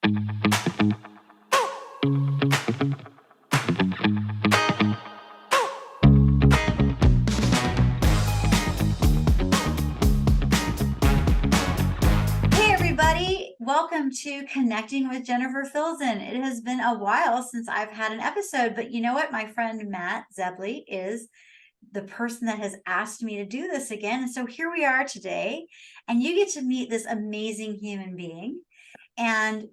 Welcome to Connecting with Jennifer Filzen. It has been a while since I've had an episode, but you know what? My friend Matt Zebley is the person that has asked me to do this again. And so here we are today, and you get to meet this amazing human being and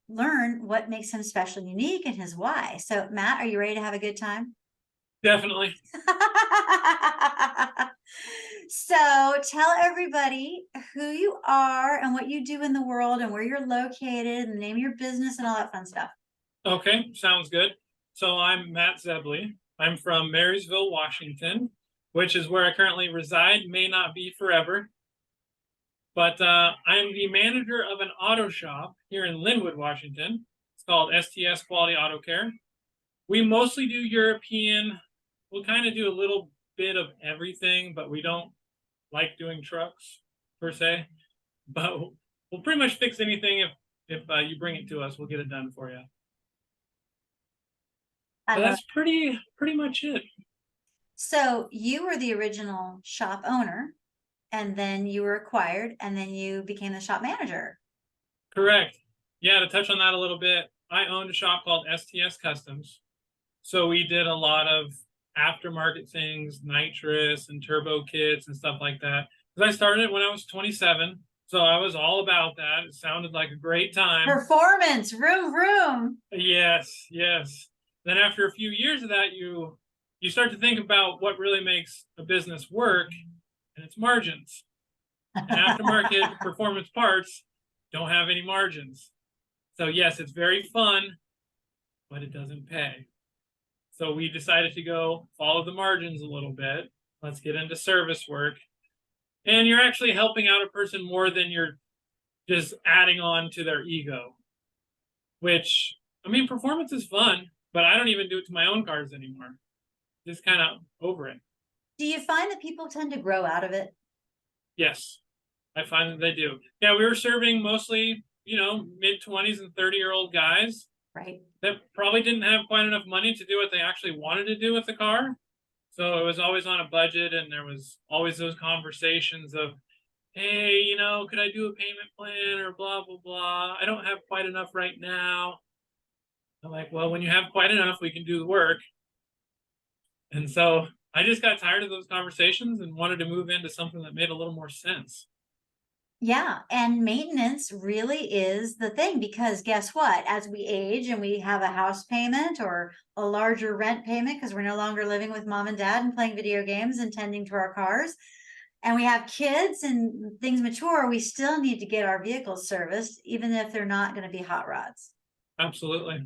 learn what makes him special and unique and his why. So Matt, are you ready to have a good time? Definitely. So tell everybody who you are and what you do in the world and where you're located and the name of your business and all that fun stuff. Okay, sounds good. So I'm Matt Zebley. I'm from Marysville, Washington, which is where I currently reside. May not be forever. But I'm the manager of an auto shop here in Lynwood, Washington. It's called STS Quality Auto Care. We mostly do European. We'll kind of do a little bit of everything, but we don't like doing trucks per se. But we'll pretty much fix anything if you bring it to us. We'll get it done for you. But that's pretty much it. So you were the original shop owner, and then you were acquired, and then you became the shop manager. Correct. Yeah, to touch on that a little bit, I owned a shop called STS Customs. So we did a lot of aftermarket things, nitrous and turbo kits and stuff like that. Because I started when I was 27. So I was all about that. It sounded like a great time. Performance, vroom. Yes, yes. Then after a few years of that, you start to think about what really makes a business work, and it's margins. And aftermarket performance parts don't have any margins. So yes, it's very fun, but it doesn't pay. So we decided to go follow the margins a little bit. Let's get into service work. And you're actually helping out a person more than you're just adding on to their ego. Which, I mean, performance is fun, but I don't even do it to my own cars anymore. Just kind of over it. Do you find that people tend to grow out of it? Yes, I find that they do. Yeah, we were serving mostly, mid-20s and 30-year-old guys. Right. That probably didn't have quite enough money to do what they actually wanted to do with the car. So it was always on a budget, and there was always those conversations of, hey, could I do a payment plan or blah, blah, blah. I don't have quite enough right now. I'm like, well, when you have quite enough, we can do the work. And so I just got tired of those conversations and wanted to move into something that made a little more sense. Yeah, and maintenance really is the thing, because guess what? As we age and we have a house payment or a larger rent payment because we're no longer living with mom and dad and playing video games and tending to our cars, and we have kids and things mature, we still need to get our vehicles serviced, even if they're not going to be hot rods. Absolutely.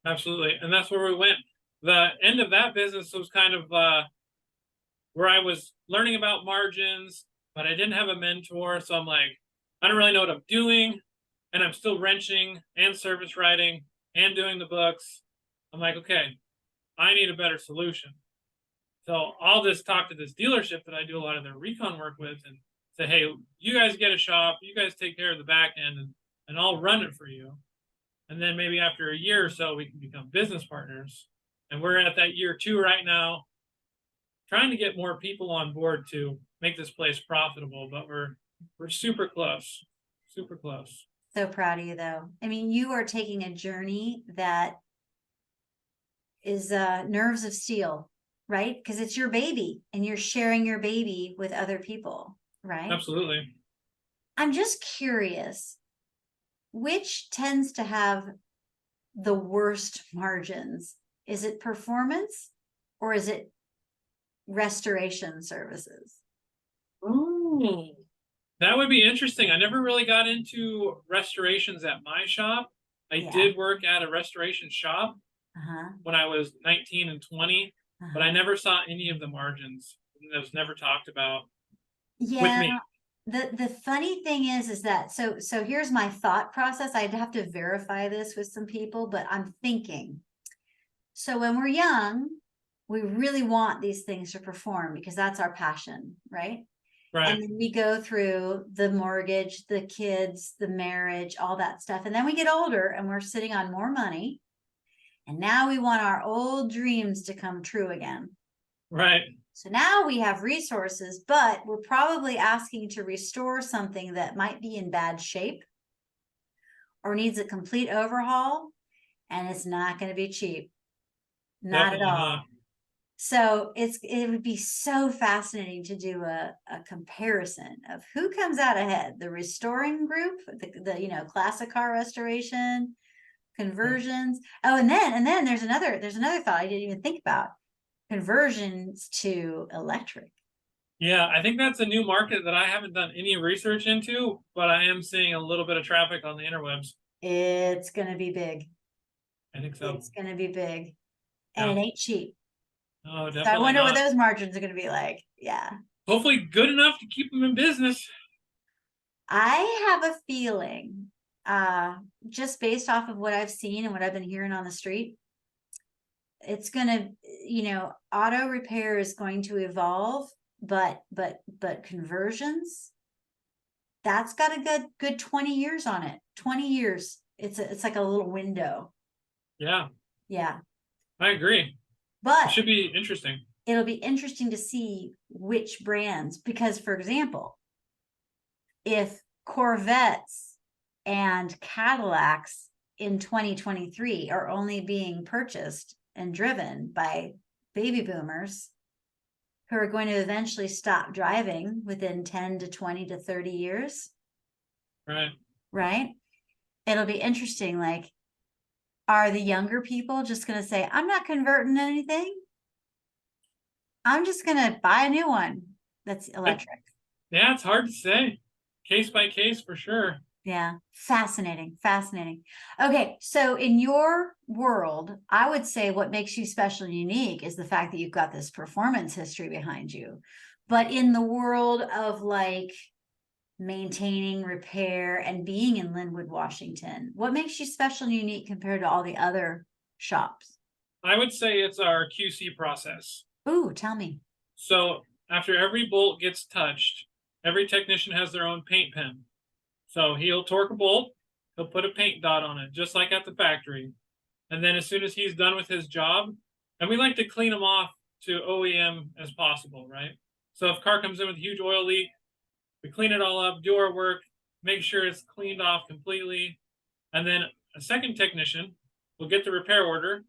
Absolutely. And that's where we went. The end of that business was kind of where I was learning about margins, but I didn't have a mentor. So I'm like, I don't really know what I'm doing. And I'm still wrenching and service writing and doing the books. I'm like, okay, I need a better solution. So I'll just talk to this dealership that I do a lot of their recon work with and say, hey, you guys get a shop, you guys take care of the back end, and I'll run it for you. And then maybe after a year or so, we can become business partners. And we're at that year 2 right now, trying to get more people on board to make this place profitable, but we're super close. Super close. So proud of you, though. I mean, you are taking a journey that is nerves of steel, right? Because it's your baby and you're sharing your baby with other people, right? Absolutely. I'm just curious, which tends to have the worst margins? Is it performance or is it restoration services? Oh, that would be interesting. I never really got into restorations at my shop. I did work at a restoration shop when I was 19 and 20, but I never saw any of the margins. That was never talked about with me. The funny thing is that so here's my thought process. I'd have to verify this with some people, but I'm thinking, so when we're young, we really want these things to perform because that's our passion, right? Right. And then we go through the mortgage, the kids, the marriage, all that stuff. And then we get older and we're sitting on more money. And now we want our old dreams to come true again. Right. So now we have resources, but we're probably asking to restore something that might be in bad shape or needs a complete overhaul. And it's not going to be cheap. Not at Definitely all. not. So it would be so fascinating to do a comparison of who comes out ahead, the restoring group, the classic car restoration, conversions. Oh, and then there's another thought I didn't even think about. Conversions to electric. Yeah, I think that's a new market that I haven't done any research into, but I am seeing a little bit of traffic on the interwebs. It's gonna be big. I think so. It's gonna be big. And Yeah. it ain't cheap. No, So I definitely wonder what not. those margins are gonna be like. Yeah. Hopefully good enough to keep them in business. I have a feeling, just based off of what I've seen and what I've been hearing on the street, it's gonna, auto repair is going to evolve, but conversions, that's got a good 20 years on it. 20 years. It's like a little window. Yeah, Yeah. I agree. It But should be interesting. it'll be interesting to see which brands, because for example, if Corvettes and Cadillacs in 2023 are only being purchased and driven by baby boomers who are going to eventually stop driving within 10 to 20 to 30 years, Right. right? It'll be interesting. Like, are the younger people just going to say, I'm not converting anything? I'm just going to buy a new one that's electric. Yeah, it's hard to say. Case by case for sure. Yeah. Fascinating. Fascinating. Okay. So in your world, I would say what makes you special and unique is the fact that you've got this performance history behind you. But in the world of like maintaining, repair, and being in Lynwood, Washington, what makes you special and unique compared to all the other shops? I would say it's our QC process. Ooh, tell me. So after every bolt gets touched, every technician has their own paint pen. So he'll torque a bolt, he'll put a paint dot on it, just like at the factory. And then as soon as he's done with his job, and we like to clean them off to OEM as possible, right? So if car comes in with a huge oil leak, we clean it all up, do our work, make sure it's cleaned off completely. And then a second technician will get the repair order,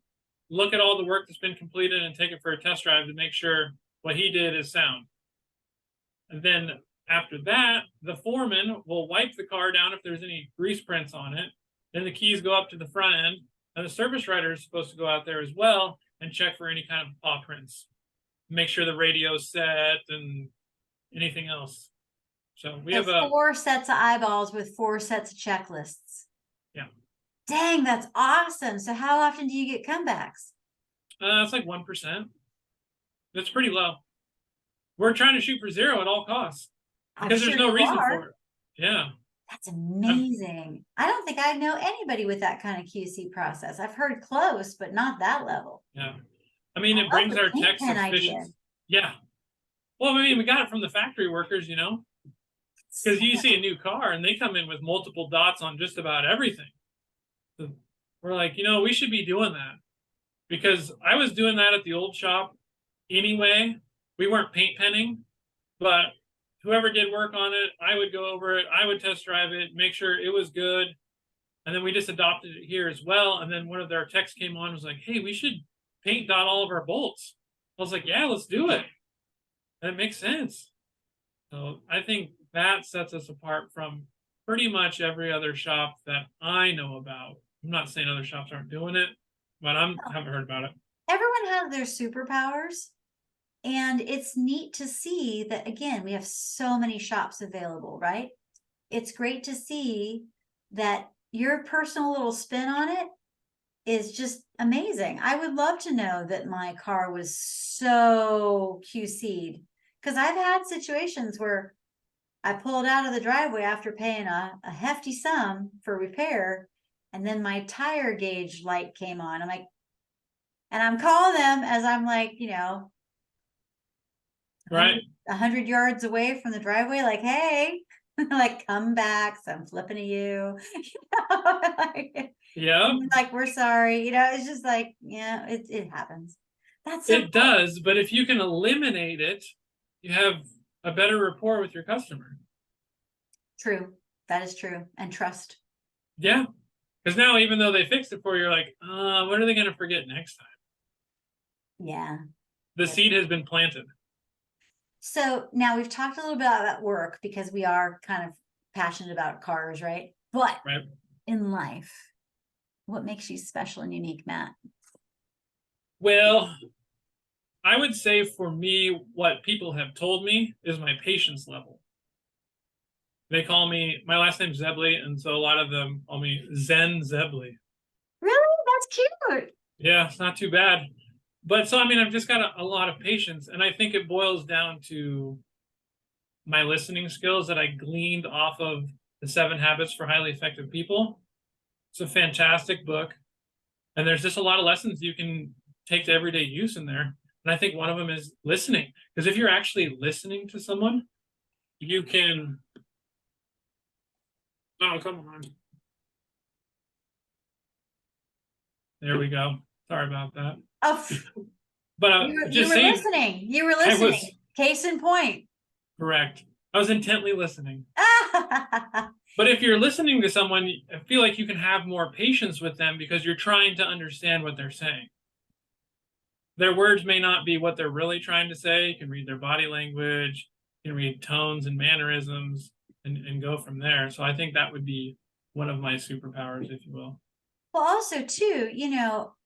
look at all the work that's been completed, and take it for a test drive to make sure what he did is sound. And then after that, the foreman will wipe the car down if there's any grease prints on it. Then the keys go up to the front end, and the service writer is supposed to go out there as well and check for any kind of paw prints, make sure the radio's set and anything else. So we have 4 sets of eyeballs with 4 sets of checklists. Yeah. Dang, that's awesome. So how often do you get comebacks? It's like 1%. That's pretty low. We're trying to shoot for 0 at all costs because there's no reason for it. Yeah. That's amazing. I don't think I know anybody with that kind of QC process. I've heard close, but not that level. Yeah. I mean, it brings our techs efficiency. Yeah. Well, I mean, we got it from the factory workers, because you see a new car and they come in with multiple dots on just about everything. So we're like, we should be doing that, because I was doing that at the old shop anyway. We weren't paint penning, but whoever did work on it, I would go over it, I would test drive it, make sure it was good. And then we just adopted it here as well. And then one of their techs came on and was like, hey, we should paint dot all of our bolts. I was like, yeah, let's do it. That makes sense. So I think that sets us apart from pretty much every other shop that I know about. I'm not saying other shops aren't doing it, but I haven't heard about it. Everyone has their superpowers. And it's neat to see that, again, we have so many shops available, right? It's great to see that your personal little spin on it is just amazing. I would love to know that my car was so QC'd, because I've had situations where I pulled out of the driveway after paying a hefty sum for repair, and then my tire gauge light came on. I'm like, and I'm calling them as I'm like, Right. 100 yards away from the driveway, like, hey, like, come back, so I'm flipping to you. Like, Yeah, like, we're sorry. It's just like, yeah, it happens. That's so it cool. does. But if you can eliminate it, you have a better rapport with your customer. True. That is true. And trust. Yeah. Because now, even though they fixed it for you, you're like, what are they going to forget next time? Yeah. The seed has been planted. So now we've talked a little bit about work because we are kind of passionate about cars, right? But Right. in life, what makes you special and unique, Matt? Well, I would say for me, what people have told me is my patience level. They call me, my last name's Zebley, and so a lot of them call me Zen Zebley. Really? That's cute. Yeah, it's not too bad. But so, I mean, I've just got a lot of patience, and I think it boils down to my listening skills that I gleaned off of the 7 Habits for Highly Effective People. It's a fantastic book, and there's just a lot of lessons you can take to everyday use in there. And I think one of them is listening, because if you're actually listening to someone, you can. Oh, come on. There we go. Sorry about that. Oh, But you just were saying, listening. You were I was listening. Case in point. correct. I was intently listening. But if you're listening to someone, I feel like you can have more patience with them because you're trying to understand what they're saying. Their words may not be what they're really trying to say. You can read their body language, you can read tones and mannerisms, and go from there. So I think that would be one of my superpowers, if you will. Well, also too,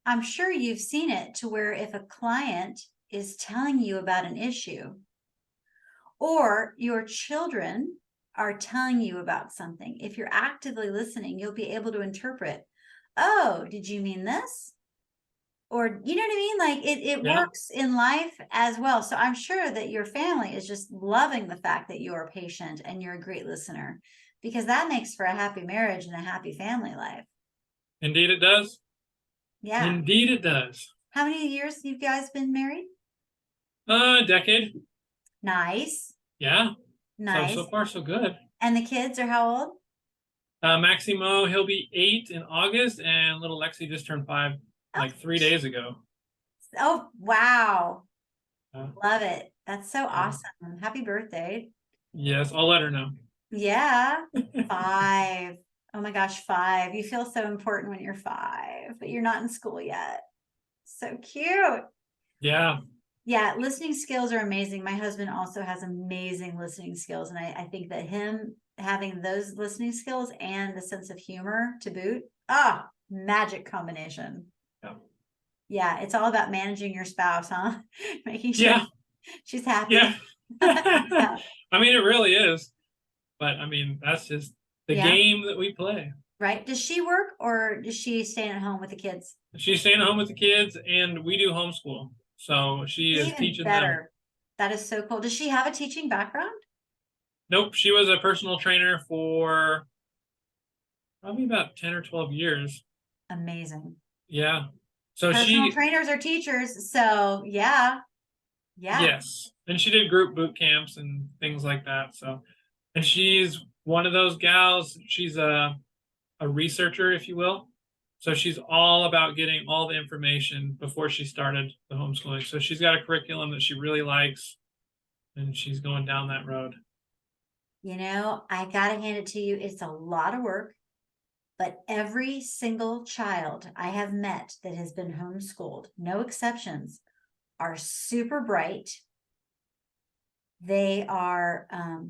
I'm sure you've seen it to where if a client is telling you about an issue or your children are telling you about something, if you're actively listening, you'll be able to interpret, oh, did you mean this? Or you know what I mean? Like it Yeah. works in life as well. So I'm sure that your family is just loving the fact that you're patient and you're a great listener, because that makes for a happy marriage and a happy family life. Indeed it does. Yeah. Indeed it does. How many years you guys been married? Decade. Nice. Yeah. Nice. So far so good. And the kids are how old? Maximo, he'll be 8 in August, and little Lexi just turned 5 like 3 days ago. Oh, wow. Uh, Love it. That's so awesome. Happy birthday. yes, I'll let her know. Yeah. 5. Oh my gosh, 5. You feel so important when you're 5, but you're not in school yet. So cute. Yeah. Yeah, listening skills are amazing. My husband also has amazing listening skills. And I think that him having those listening skills and the sense of humor to boot, magic combination. Yeah. Yeah, it's all about managing your spouse, huh? Making sure Yeah. she's happy. Yeah. Yeah. I mean, it really is. But I mean, that's just the Yeah. game that we play. Right. Does she work or does she stay at home with the kids? She's staying at home with the kids, and we do homeschool. So she is Even teaching them. better. That is so cool. Does she have a teaching background? Nope. She was a personal trainer for probably about 10 or 12 years. Amazing. Yeah. So Personal trainers are teachers. So yeah. Yeah. Yes. And she did group boot camps and things like that. So, and she's one of those gals. She's a researcher, if you will. So she's all about getting all the information before she started the homeschooling. So she's got a curriculum that she really likes, and she's going down that road. I got to hand it to you. It's a lot of work, but every single child I have met that has been homeschooled, no exceptions, are super bright. They are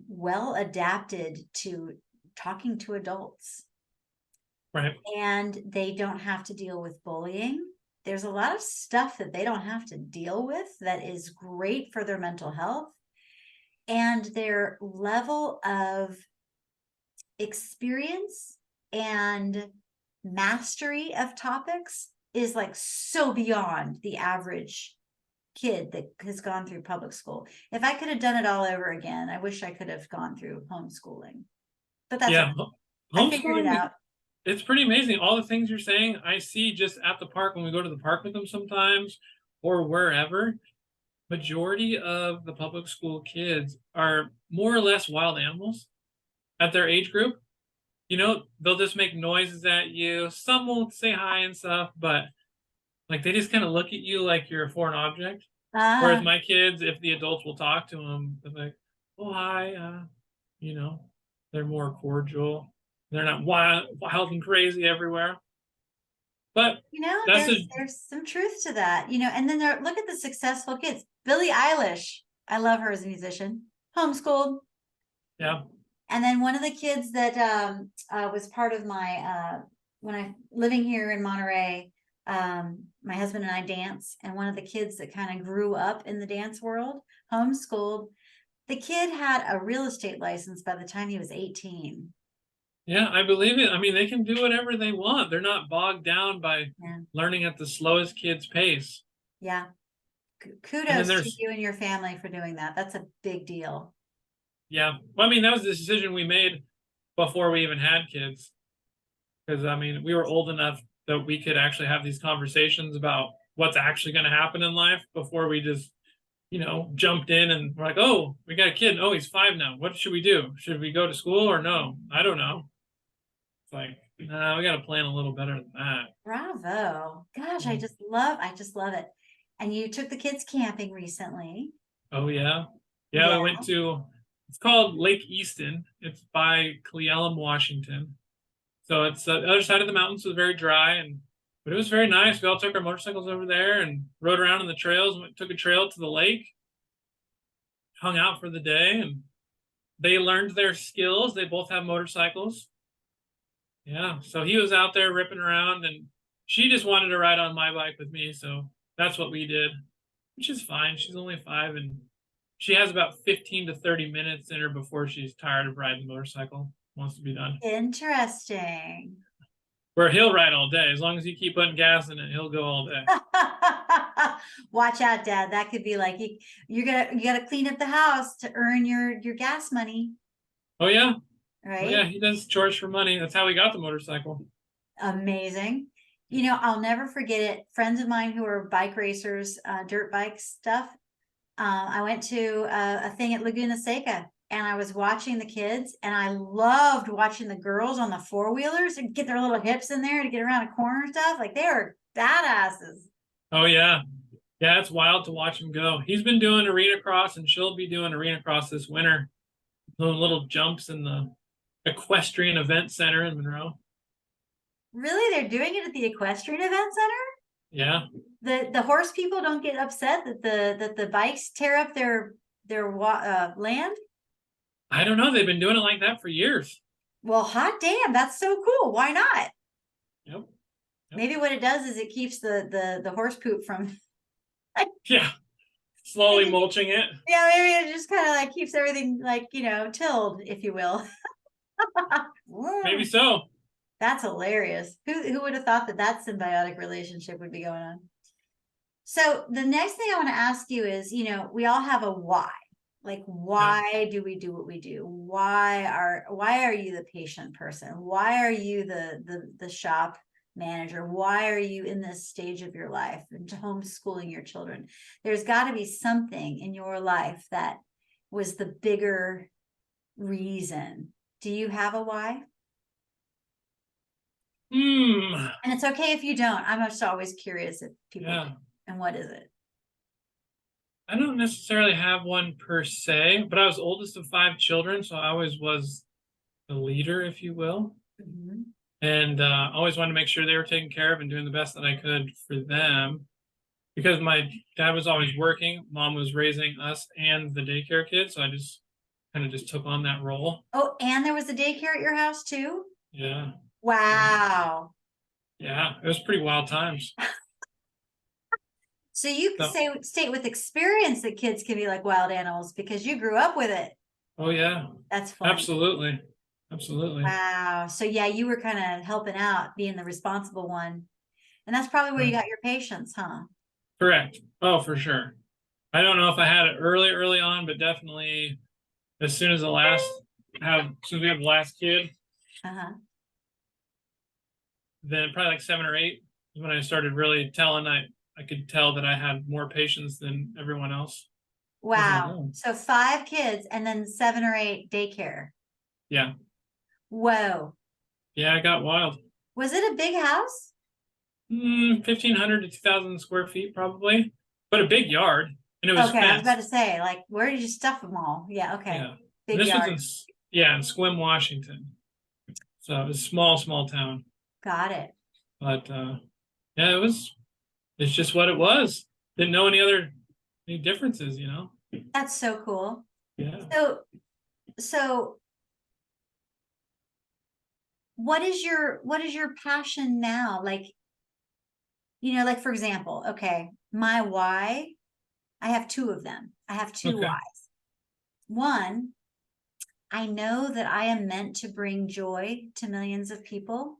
well adapted to talking to adults. Right. And they don't have to deal with bullying. There's a lot of stuff that they don't have to deal with that is great for their mental health. And their level of experience and mastery of topics is like so beyond the average kid that has gone through public school. If I could have done it all over again, I wish I could have gone through homeschooling. But that's okay. I figured it out. It's pretty amazing. All the things you're saying, I see just at the park when we go to the park with them sometimes or wherever. majority of the public school kids are more or less wild animals at their age group. You know, they'll just make noises at you. Some will say hi and stuff, but like they just kind of look at you like you're a foreign object. Whereas Ah, my kids, if the adults will talk to them, they're like, "Oh hi," you know, they're more cordial. They're not wild and crazy everywhere. But that's a there's some truth to that, and then look at the successful kids. Billie Eilish, I love her as a musician, homeschooled. yeah. And then one of the kids that was part of my when I living here in Monterey, my husband and I dance, and one of the kids that kind of grew up in the dance world, homeschooled. The kid had a real estate license by the time he was 18. Yeah, I believe it. I mean, they can do whatever they want. They're not bogged down by Yeah, learning at the slowest kid's pace. yeah. And then Kudos to there's, you and your family for doing that. That's a big deal. yeah. Well, I mean, that was the decision we made before we even had kids. Because, I mean, we were old enough that we could actually have these conversations about what's actually going to happen in life before we just, jumped in and we're like, oh, we got a kid. Oh, he's 5 now. What should we do? Should we go to school or no? I don't know. It's like, nah, we got to plan a little better than that. Bravo. Gosh, Mm. I just love it. And you took the kids camping recently. Oh, yeah. Yeah, we Yeah. went to, it's called Lake Easton. It's by Cleellum, Washington. So it's the other side of the mountains. Was very dry, but it was very nice. We all took our motorcycles over there and rode around on the trails. Took a trail to the lake, hung out for the day, and they learned their skills. They both have motorcycles. Yeah, so he was out there ripping around, and she just wanted to ride on my bike with me. So that's what we did, which is fine. She's only 5, and she has about 15 to 30 minutes in her before she's tired of riding the motorcycle. Wants to be done. Interesting. Where he'll ride all day. As long as you keep putting gas in it, he'll go all day. Watch out, Dad. That could be like you gotta clean up the house to earn your gas money, Oh, yeah. Oh, yeah, right? he does chores for money. That's how we got the motorcycle. Amazing. I'll never forget it. Friends of mine who are bike racers, dirt bike stuff. I went to a thing at Laguna Seca and I was watching the kids, and I loved watching the girls on the four-wheelers and get their little hips in there to get around a corner and stuff. Like they were badasses. Oh, yeah. Yeah, it's wild to watch him go. He's been doing arena cross, and she'll be doing arena cross this winter. Those little jumps in the equestrian event center in Monroe. Really? They're doing it at the equestrian event center? Yeah. The horse people don't get upset that the bikes tear up their land? I don't know. They've been doing it like that for years. Well, hot damn, that's so cool. Why not? Yep. Yep. Maybe what it does is it keeps the horse poop from Yeah. Slowly mulching it. yeah, maybe it just kind of like keeps everything like, tilled, if you will. Maybe so. That's hilarious. Who would have thought that symbiotic relationship would be going on? So the next thing I want to ask you is, we all have a why. Like, why do we do what we do? Why are you the patient person? Why are you the shop manager? Why are you in this stage of your life and homeschooling your children? There's got to be something in your life that was the bigger reason. Do you have a why? Hmm. And it's okay if you don't. I'm just always curious if people Yeah. do. And what is it? I don't necessarily have one per se, but I was oldest of 5 children, so I always was the leader, if you will. Mm-hmm. And always wanted to make sure they were taken care of and doing the best that I could for them. Because my dad was always working, mom was raising us and the daycare kids, so I just kind of just took on that role. Oh, and there was a daycare at your house too? Yeah. Wow. Yeah, it was pretty wild times. So you can state with experience that kids can be like wild animals because you grew up with it. Oh, yeah. That's funny. Absolutely. Absolutely. Wow. So yeah, you were kind of helping out, being the responsible one. And that's probably where you got your patience, huh? Correct. Oh, for sure. I don't know if I had it early on, but definitely as soon as we have the last kid, Uh-huh. then probably like 7 or 8 is when I started really telling. I could tell that I had more patience than everyone else. I was like, Wow. oh, So 5 kids and then 7 or 8 daycare. yeah, Whoa. yeah, it got wild. Was it a big house? 1,500 to 2,000 square feet probably, but a big yard, and it was Okay, I was about to fenced. say, like, where did you stuff them all? Yeah, okay. Yeah, and Big this was yard. in Sequim, Washington. So it was a small town. Got it. But yeah, it's just what it was. Didn't know any differences, you know? That's so cool. Yeah. So what is your passion now? Like, like for example, okay, my why, I have 2 of them. I have 2 Okay. whys. One, I know that I am meant to bring joy to millions of people.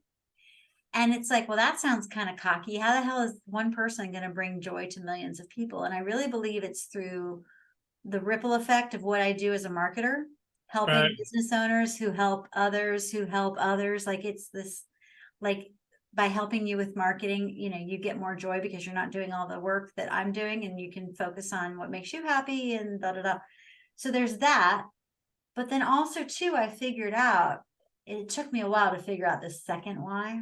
And it's like, well, that sounds kind of cocky. How the hell is one person going to bring joy to millions of people? And I really believe it's through the ripple effect of what I do as a marketer, helping Right. business owners who help others who help others. Like it's this, like by helping you with marketing, you get more joy because you're not doing all the work that I'm doing and you can focus on what makes you happy and da da da. So there's that. But then also too, I figured out, it took me a while to figure out the second why,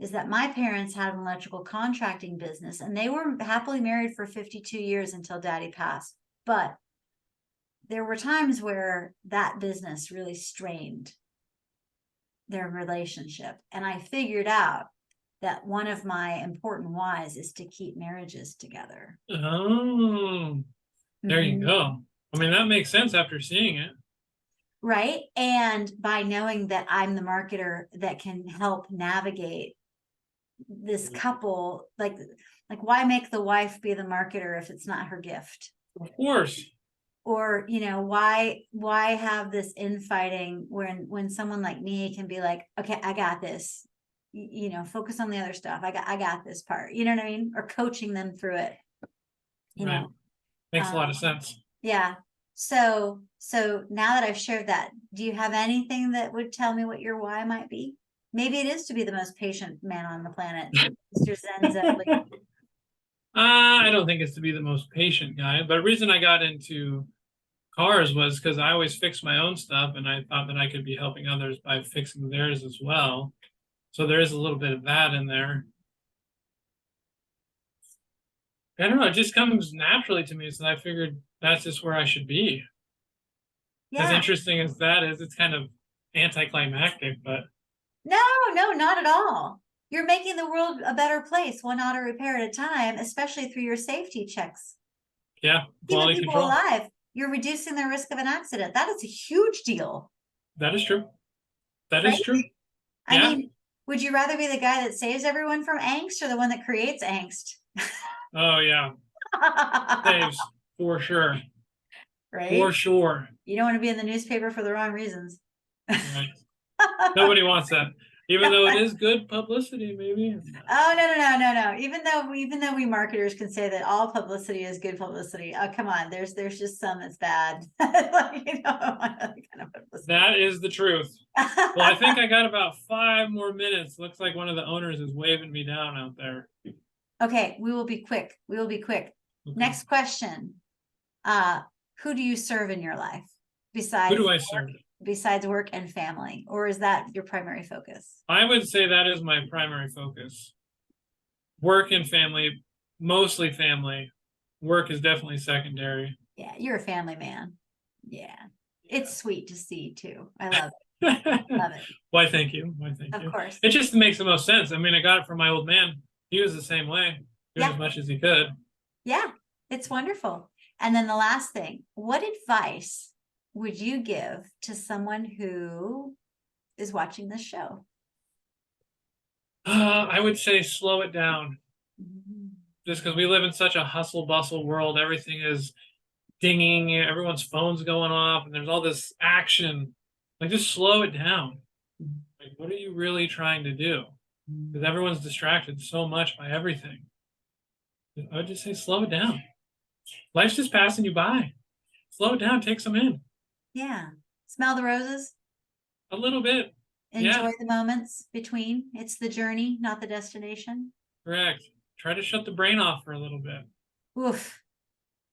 is that my parents had an electrical contracting business and they were happily married for 52 years until daddy passed. But there were times where that business really strained their relationship. And I figured out that one of my important whys is to keep marriages together. Oh, there you go. I mean, that makes sense after seeing it. Right. And by knowing that I'm the marketer that can help navigate this couple, like why make the wife be the marketer if it's not her gift? Of course. Or why have this infighting when someone like me can be like, okay, I got this, focus on the other stuff, I got this part, you know what I mean, or coaching them through it, Right. Makes a lot of sense. Yeah. So now that I've shared that, do you have anything that would tell me what your why might be? Maybe it is to be the most patient man on the planet, Mr. Zen Zebley. I don't think it's to be the most patient guy, but the reason I got into cars was because I always fix my own stuff, and I thought that I could be helping others by fixing theirs as well. So there is a little bit of that in there. I don't know, it just comes naturally to me, so I figured that's just where I should be. As Yeah. interesting as that is, it's kind of anticlimactic, but No, not at all. You're making the world a better place, one auto repair at a time, especially through your safety checks. yeah, Keeping quality people control. alive. You're reducing the risk of an accident. That is a huge deal. That is true. That Right? is true. I Yeah. mean, would you rather be the guy that saves everyone from angst or the one that creates angst? Oh yeah. Saves for sure. Right? For sure. You don't want to be in the newspaper for the wrong reasons. Right. Nobody wants that. Even though it is good publicity, maybe. Oh no. Even though we marketers can say that all publicity is good publicity. Oh, come on. There's just some that's bad. Like, kind of publicity. That is the truth. Well, I think I got about 5 more minutes. Looks like one of the owners is waving me down out there. Okay, we will be quick. Okay. Next question. Who do you serve in your life Who do I serve? besides work and family? Or is that your primary focus? I would say that is my primary focus. Work and family, mostly family. Work is definitely secondary. Yeah, you're a family man. Yeah. It's sweet to see too. I love it. Love it. Why, thank you. Why, thank you. Of course. It just makes the most sense. I mean, I got it from my old man. He was the same way, doing as much as he could. Yeah, it's wonderful. And then the last thing, what advice would you give to someone who is watching this show? I would say slow it down. Mhm. Just because we live in such a hustle bustle world, everything is dinging, everyone's phone's going off, and there's all this action. Like, just slow it down. Like, what are you really trying to do? Because everyone's distracted so much by everything. I would just say slow it down. Life's just passing you by. Slow it down, take some in. Yeah. Smell the roses. A little bit. Enjoy the moments between. It's the journey, not the destination. Correct. try to shut the brain off for a little bit. Oof.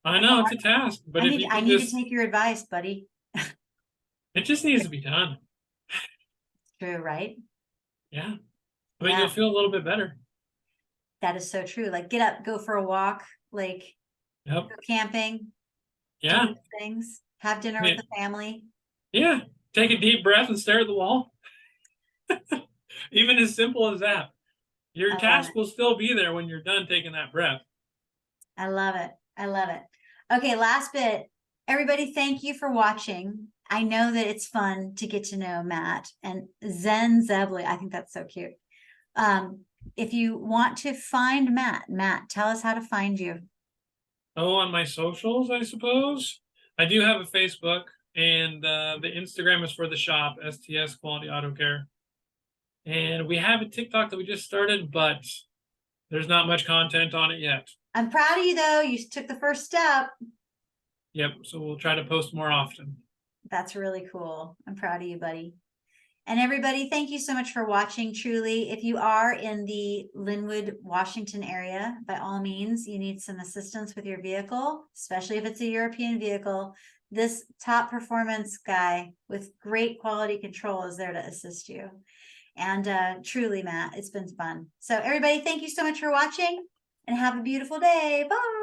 I know it's a task, but I if need you I can need just, to take your advice, buddy. it just needs to be done. True, right? Yeah. I mean, Yeah, you'll feel a little bit better. that is so true. Like get up, go for a walk, like Yep. go camping, do Yeah. those things, have dinner with Yeah. the family. Yeah. Take a deep breath and stare at the wall. Even as simple as that. Your I love task it. will still be there when you're done taking that breath. I love it. I love it. Okay, last bit. Everybody, thank you for watching. I know that it's fun to get to know Matt and Zebley. I think that's so cute. If you want to find Matt, tell us how to find you. Oh, on my socials, I suppose. I do have a Facebook, and the Instagram is for the shop, STS Quality Auto Care. And we have a TikTok that we just started, but there's not much content on it yet. I'm proud of you though. You took the first step. Yep, so we'll try to post more often. That's really cool. I'm proud of you, buddy. And everybody, thank you so much for watching. Truly, if you are in the Lynwood, Washington area, by all means, you need some assistance with your vehicle, especially if it's a European vehicle. This top performance guy with great quality control is there to assist you. And truly, Matt, it's been fun. So everybody, thank you so much for watching and have a beautiful day. Bye.